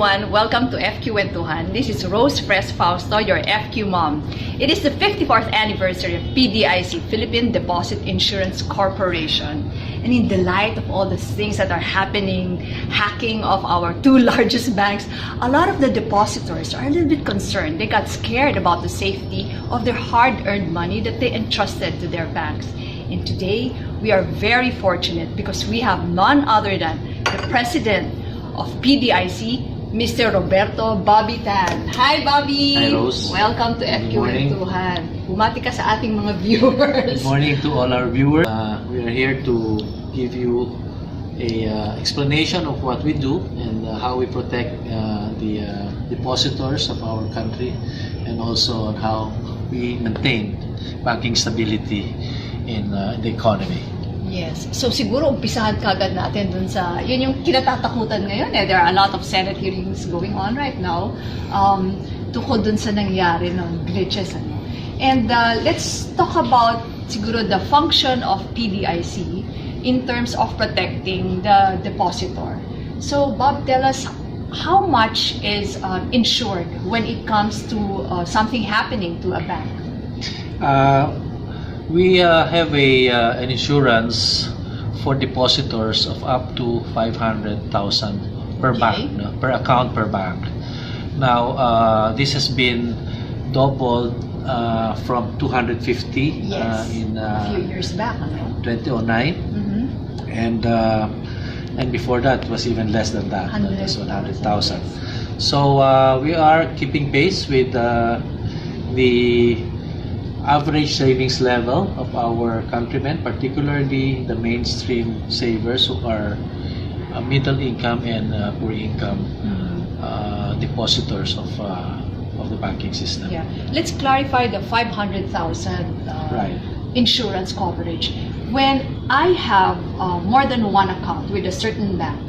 everyone, welcome to FQ-wentuhan. This is Roberto Fausto, your FQ mom. It is the 54th anniversary of PDIC, Philippine Deposit Insurance Corporation. And in the light of all the things that are happening, hacking of our two largest banks, a lot of the depositors are a little bit concerned. They got scared about the safety of their hard-earned money that they entrusted to their banks. And today, we are very fortunate because we have none other than the President of PDIC, Mr. Roberto Bobby Tan. Hi, Bobby! Hi, Rose. Welcome to FQ-wentuhan. Bumati ka sa ating mga viewers. Good morning to all our viewers. We are here to give you a explanation of what we do and how we protect the depositors of our country, and also on how we maintain banking stability in the economy. Yes. So siguro umpisahan kagad natin dun sa, yun yung kinatatakutan ngayon eh. There are a lot of Senate hearings going on right now tungkol dun sa nangyari ng glitches. Ano. And let's talk about siguro the function of PDIC in terms of protecting the depositor. So Bob, tell us how much is insured when it comes to something happening to a bank? We have an insurance for depositors of up to 500,000 per bank, per account per bank. Now, this has been doubled from 250 in a few years back, 2009, and before that it was even less than that. It was 100,000. So we are keeping pace with the average savings level of our countrymen, particularly the mainstream savers who are middle income and poor income depositors of the banking system. Yeah, let's clarify the 500,000 insurance coverage. When I have more than one account with a certain bank,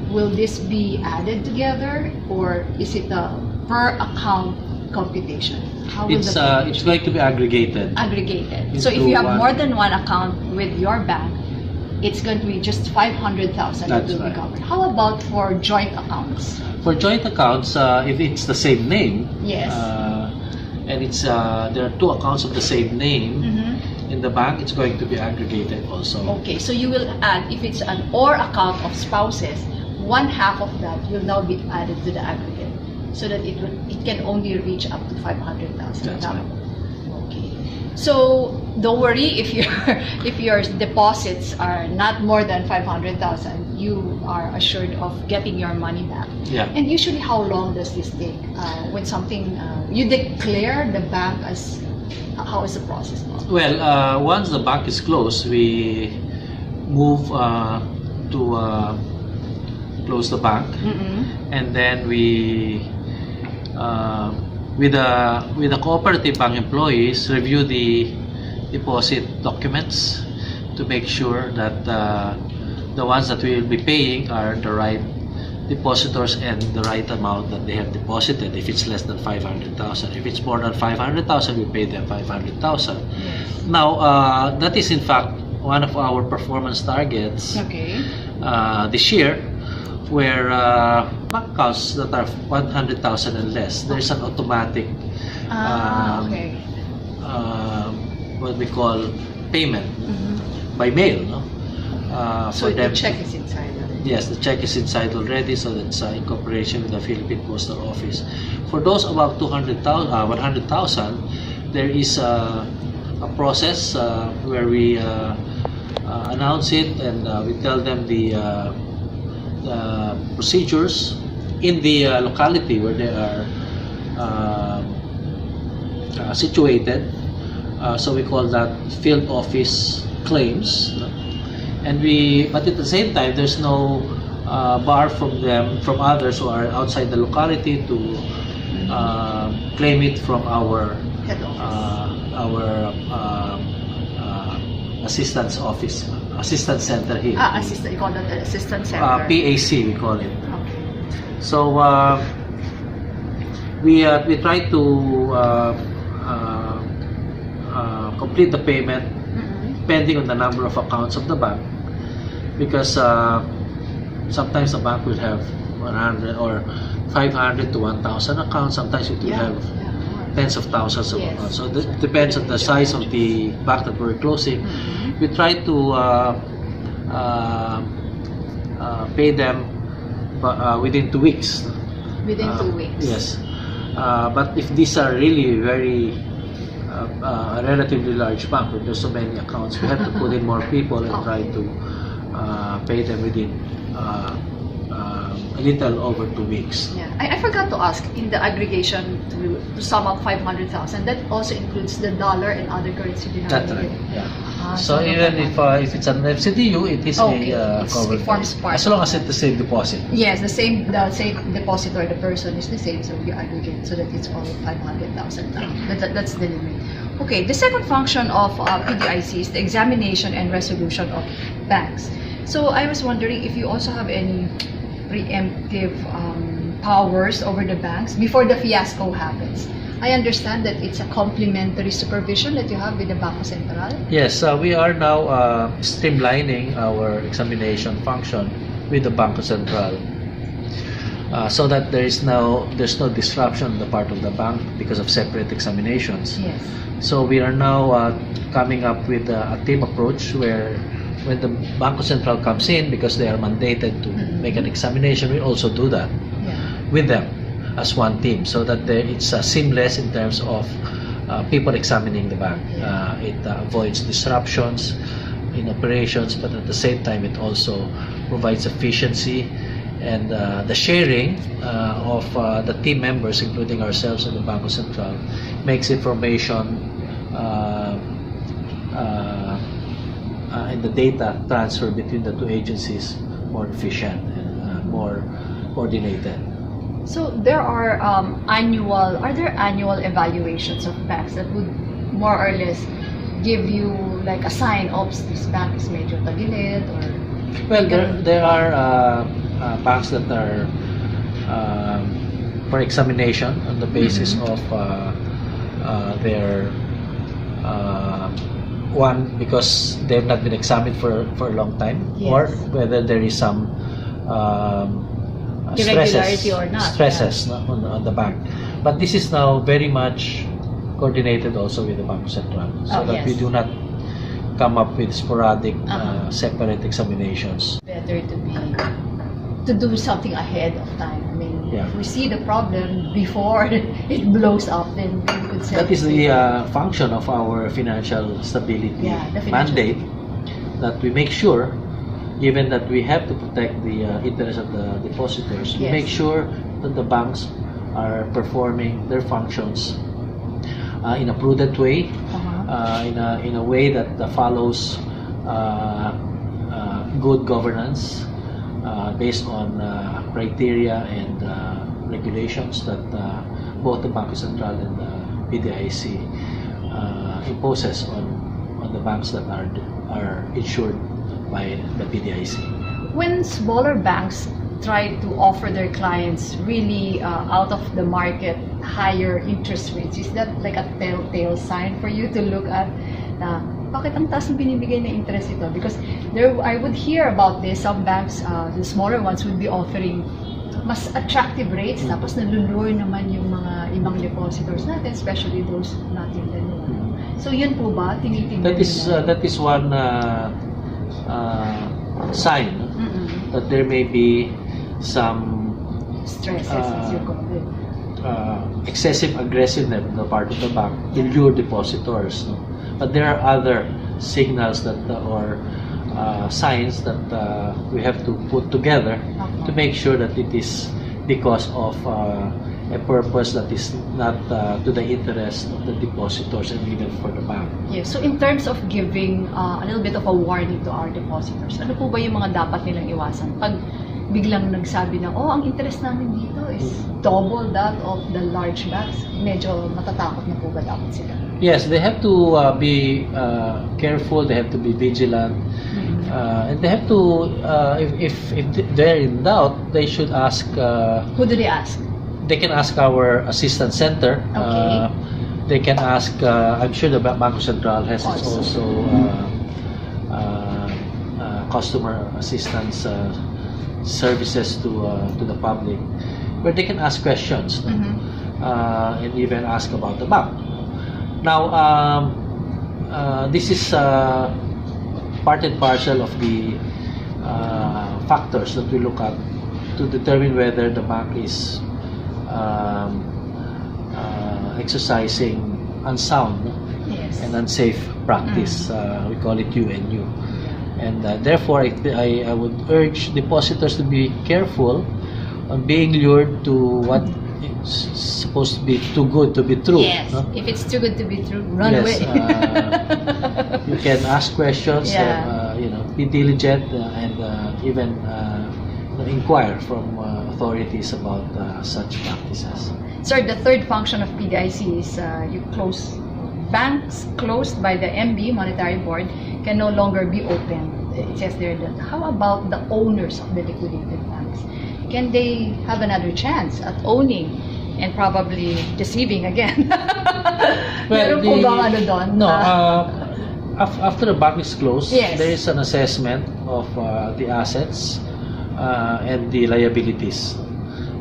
will this be added together, or is it a per account computation? How will it's going to be aggregated. So if you have more than one account with your bank, it's going to be just 500,000 that will be covered. How about for joint accounts? For joint accounts, if it's the same name, and it's there are two accounts of the same name in the bank, it's going to be aggregated also. Okay, so you will add, if it's an or account of spouses, one half of that will now be added to the aggregate, so that it can only reach up to 500,000. That's right. Okay. So don't worry if your deposits are not more than 500,000, you are assured of getting your money back. Yeah. And usually, how long does this take? When something you declare the bank as, how is the process now? Well, once the bank is closed, we move to close the bank, and then we with the cooperative bank employees review the deposit documents to make sure that the ones that we will be paying are the right depositors and the right amount that they have deposited. If it's less than 500,000, if it's more than 500,000, we pay them 500,000. Yes. Now, that is in fact one of our performance targets this year, where bank accounts that are 100,000 and less, there's an automatic what we call payment by mail. No? So the check is inside. Yes, the check is inside already, so that's in cooperation with the Philippine Postal Office. For those above 100,000, there is a process where we announce it, and we tell them the procedures in the locality where they are situated. So we call that field office claims. But at the same time, there's no bar from others who are outside the locality to claim it from our assistance center here. You call that the assistance center? PAC, we call it. Okay. So we try to complete the payment depending on the number of accounts of the bank, because sometimes the bank will have 100 or 500 to 1,000 accounts. Sometimes it will have tens of thousands of accounts. So it depends on the size of the bank that we're closing. We try to pay them within 2 weeks. Within 2 weeks. Yes. But if these are really very a relatively large bank, where there's so many accounts, we have to put in more people and try to pay them within a little over 2 weeks. Yeah, I forgot to ask, in the aggregation to sum up 500,000, that also includes the dollar and other currency denominated. That's right. Yeah. So even if it's an FCDU, it is a covered. It forms part. As long as it's the same deposit. Yes, the same depositor, the person is the same, so you aggregate so that it's all 500,000. That's the limit. Okay, the second function of PDIC is the examination and resolution of banks. So I was wondering if you also have any preemptive powers over the banks before the fiasco happens. I understand that it's a complementary supervision that you have with the Bangko Sentral. Yes, we are now streamlining our examination function with the Bangko Sentral, so that there's no disruption on the part of the bank because of separate examinations. Yes. So we are now coming up with a team approach where when the Bangko Sentral comes in, because they are mandated to make an examination, we also do that with them as one team, so that it's seamless in terms of people examining the bank. It avoids disruptions in operations, but at the same time it also provides efficiency, and the sharing of the team members, including ourselves and the Bangko Sentral, makes information and the data transfer between the two agencies more efficient and more coordinated. So there are annual evaluations of banks that would more or less give you like a sign of this bank is medyo tagilid, or? Well, there are banks that are for examination on the basis of their one, because they have not been examined for a long time, or whether there is some irregularity or not. Stresses on the bank. But this is now very much coordinated also with the Bangko Sentral, so that we do not come up with sporadic separate examinations. Better to do something ahead of time. I mean, if we see the problem before it blows up, then we could say that is the function of our financial stability mandate, that we make sure, given that we have to protect the interest of the depositors, we make sure that the banks are performing their functions in a prudent way, in a way that follows good governance based on criteria and regulations that both the Bangko Sentral and the PDIC imposes on the banks that are insured by the PDIC. When smaller banks try to offer their clients really out of the market higher interest rates, is that like a telltale sign for you to look at na bakit ang taas ng binibigay na interest ito? Because I would hear about this, some banks, the smaller ones would be offering mas attractive rates, tapos nalulure naman yung mga ibang depositors natin, especially those not in the know. So yun po ba? Tinitingnan that is one sign that there may be some stresses, as you call it. Excessive aggressiveness on the part of the bank to lure depositors. No? But there are other signals that or signs that we have to put together to make sure that it is because of a purpose that is not to the interest of the depositors and even for the bank. Yes. So in terms of giving a little bit of a warning to our depositors, ano po ba yung mga dapat nilang iwasan? Pag biglang nagsabi na, ang interest namin dito is double that of the large banks, medyo matatakot na po ba dapat sila? Yes, they have to be careful, they have to be vigilant, and they have to, if they're in doubt, they should ask. Who do they ask? They can ask our assistance center. Okay. They can ask, I'm sure the Bangko Sentral has also customer assistance services to the public, where they can ask questions, and even ask about the bank. Now, this is part and parcel of the factors that we look at to determine whether the bank is exercising unsound and unsafe practice. We call it UNU. And therefore, I would urge depositors to be careful on being lured to what is supposed to be too good to be true. Yes, no? If it's too good to be true, run away. You can ask questions, be diligent, and even inquire from authorities about such practices. Sir, the third function of PDIC is you close banks closed by the MB, Monetary Board, can no longer be opened. It says there that how about the owners of the liquidated banks? Can they have another chance at owning and probably deceiving again? Well, po bang ano doon? No, after the bank is closed, Yes. there is an assessment of the assets and the liabilities.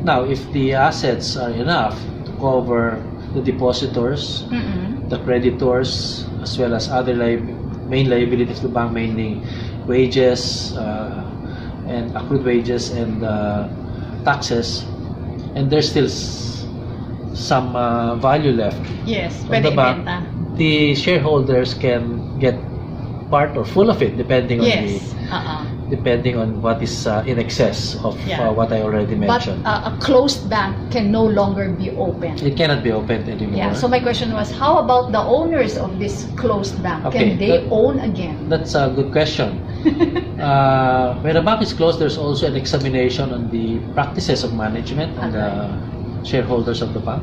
Now, if the assets are enough to cover the depositors, the creditors, as well as other main liabilities of the bank, mainly wages and accrued wages and taxes, and there's still some value left Yes, on pwede the bank, ibenta. the shareholders can get part or full of it depending on Yes. depending on what is in excess of what I already But mentioned. a closed bank can no longer be open. It cannot be opened anymore. Yeah. So my question was, how about the owners of this closed bank? Okay, Can they own again? That's a good question. When a bank is closed, there's also an examination on the practices of management and the shareholders of the bank.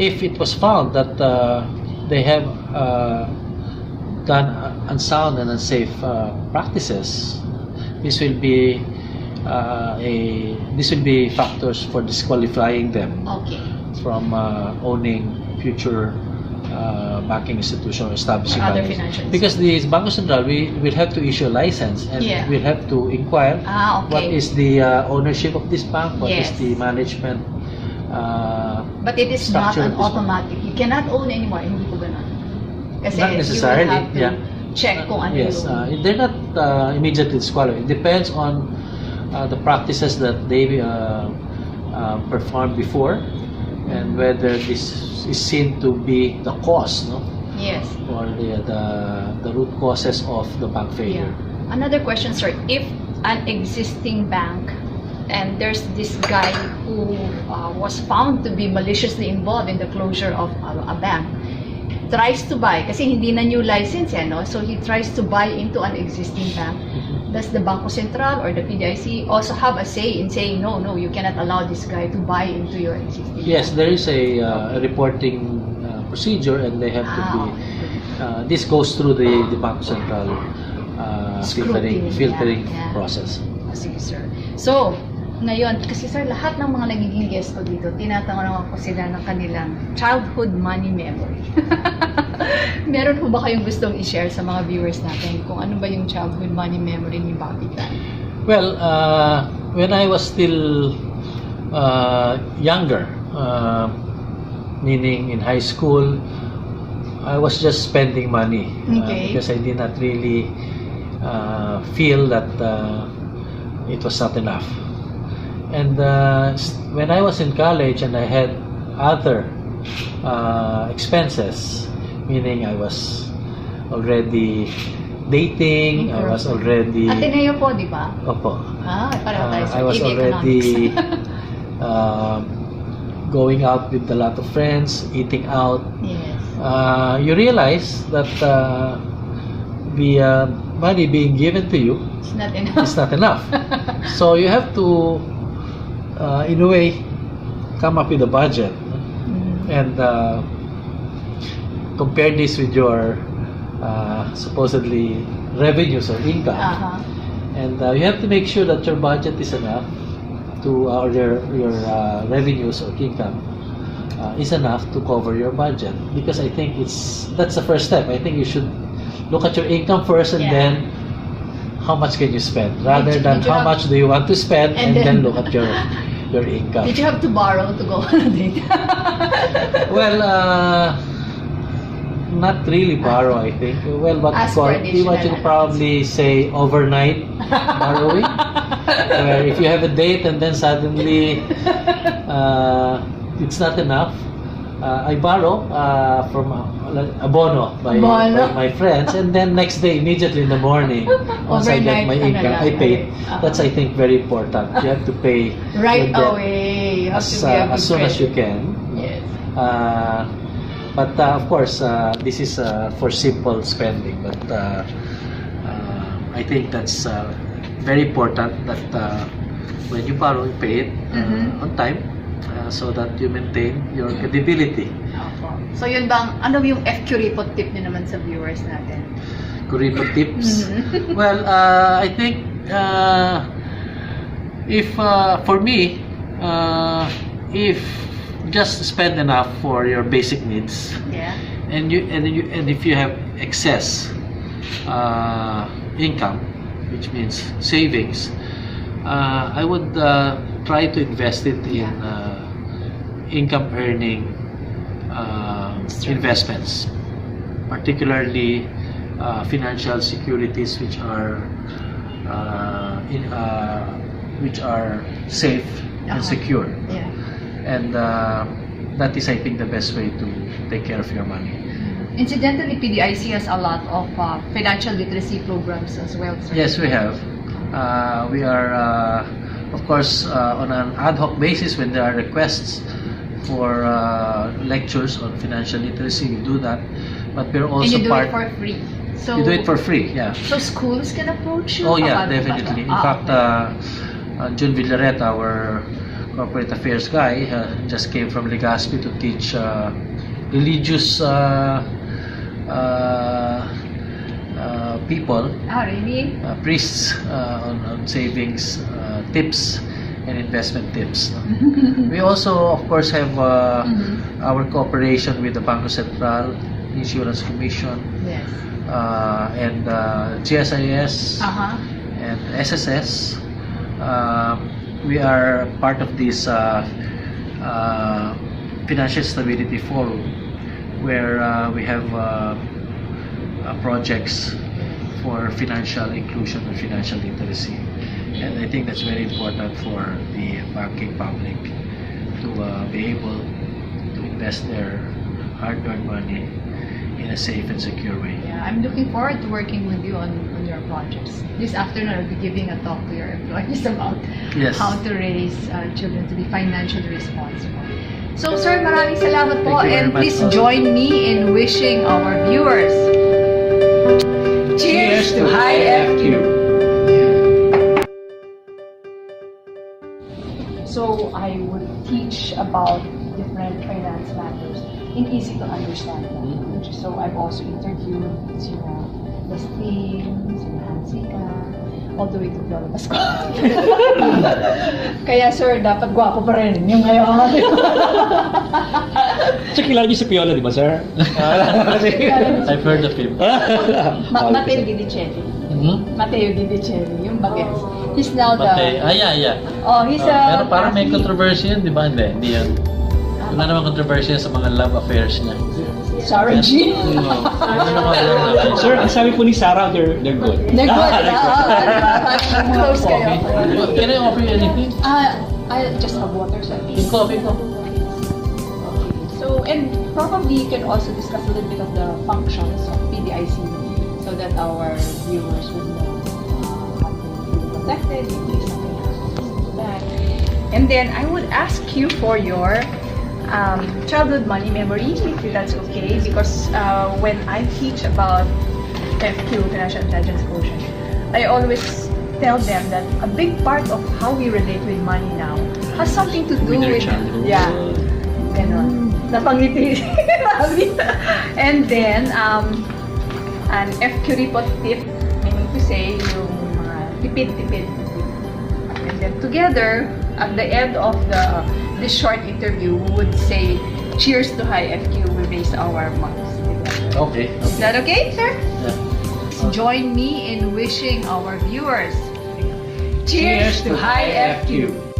If it was found that they have done unsound and unsafe practices, this will be factors for disqualifying them from owning future banking institution or establishing other banking. financial Because the Bangko Sentral will have to issue a license and we'll have to inquire what is the ownership of this bank, what is the management. But it is not structure an of this automatic. You cannot own anymore. Hindi po ganun. Kasi Not necessarily, you will have to check kung ano yes, yung... they're not immediately disqualified. It depends on the practices that they performed before and whether this is seen to be the cause, no? Yes. Or the root causes of the bank failure. Yeah. Another question, sir. If an existing bank and there's this guy who was found to be maliciously involved in the closure of a bank, tries to buy, kasi hindi na new license no? So he tries to buy into an existing bank. Does the Bangko Sentral or the PDIC also have a say in saying, no, you cannot allow this guy to buy into your existing Yes, bank? there is a reporting procedure and they have to be, this goes through the Bangko Sentral filtering process. Sige, sir. So, ngayon, kasi sir, lahat ng mga nagiging guest ko dito, tinatanong ko sila ng kanilang childhood money memory. Meron po ba kayong gustong i-share sa mga viewers natin kung ano ba yung childhood money memory ni Bobby Tan? Well, when I was still younger, meaning in high school, I was just spending money because I did not really feel that it was not enough. And when I was in college and I had other expenses, meaning I was already dating, I was already... Ateneo po, di ba? Opo. Pareho tayo sa I was already going out with a lot of friends, eating out. Yes. You realize that the money being given to you It's not enough. is not enough. So you have to, in a way, come up with a budget and compare this with your supposedly revenues or income. And you have to make sure that your budget is enough to, or your revenues or income is enough to cover your budget. Because I think that's the first step. I think you should look at your income first and then how much can you spend, rather than Did you how have- much do you want to spend, And and then then- look at your income. Did you have to borrow to go on a date? Well, not really borrow, I think. Well, what Ask you call, for additional what you allowance. probably say overnight borrowing. Where if you have a date and then suddenly it's not enough, I borrow from abono by my friends, and then next day, immediately in the morning, once I get my Overnight, income, I pay. That's, I think, very important. You have to pay Right your debt away. You have to be a good as soon as you credit. can. Yes. But of course, this is for simple spending. But I think that's very important that when you borrow, you pay it on time, so that you maintain your credibility. Opo. So yun bang, ano yung FQ report tip niyo naman sa viewers natin? Kuripo tips. Well, I think if for me, if just spend enough for your basic needs, Yeah. and if you have excess income, which means savings, I would try to invest it in income earning investments, particularly financial securities which are safe and secure. Yeah. And that is, I think, the best way to take care of your money. Incidentally, PDIC has a lot of financial literacy programs as well. Sir. Yes, we have. We are, of course, on an ad hoc basis when there are requests for lectures on financial literacy, we do that. But we're also and you do part. it for free. So You do it for free, yeah. So schools can approach you. Oh yeah, Paano ba definitely. to? In fact, June Villareta, our corporate affairs guy, just came from Legazpi to teach religious people, really? priests, on savings tips and investment tips. We also, of course, have our cooperation with the Bangko Sentral, Insurance Commission, Yes. and GSIS and SSS. We are part of this Financial Stability Forum, where we have projects for financial inclusion and financial literacy. And I think that's very important for the banking public to be able to invest their hard-earned money in a safe and secure way. Yeah, I'm looking forward to working with you on your projects. This afternoon, I'll be giving a talk to your employees about Yes. how to raise children to be financially responsible. So, sir, maraming salamat po, Thank you very and much, please po. join me in wishing our viewers cheers to high FQ. So I would teach about different finance matters in easy to understand language. So I've also interviewed the Streams, Hansika, all the way to Viola Pascual. Kaya sir, dapat gwapo pa rin yung ngayon. So, kilala niyo si Piola, di ba, sir? I've heard of him. Matteo Guidicelli. Matteo Guidicelli, yung bagets. He's now the... Yeah. Oh, he's a... Pero parang may athlete. controversy yun, di ba? Hindi yan. Wala naman controversy sa mga love affairs niya. Sarah G. Sir, ang sabi po ni Sarah, they're good. They're good. Close kayo. Can I offer you anything? I just have water, sir. Yung coffee ko. So, and probably you can also discuss a little bit of the functions of PDIC so that our viewers would know how to be protected in case something happens to that. And then I would ask you for your childhood money memory, if that's okay, because when I teach about FQ, Financial Intelligence Quotient, I always tell them that a big part of how we relate with money now has something to do with ganon. Napangiti. And then, an FQ report tip, meaning to say, yung mga tipid-tipid. And then together, at the end of this short interview, we would say, cheers to high FQ, we raise our mugs. Okay. Is that okay, sir? Yeah. join me in wishing our viewers cheers to high FQ.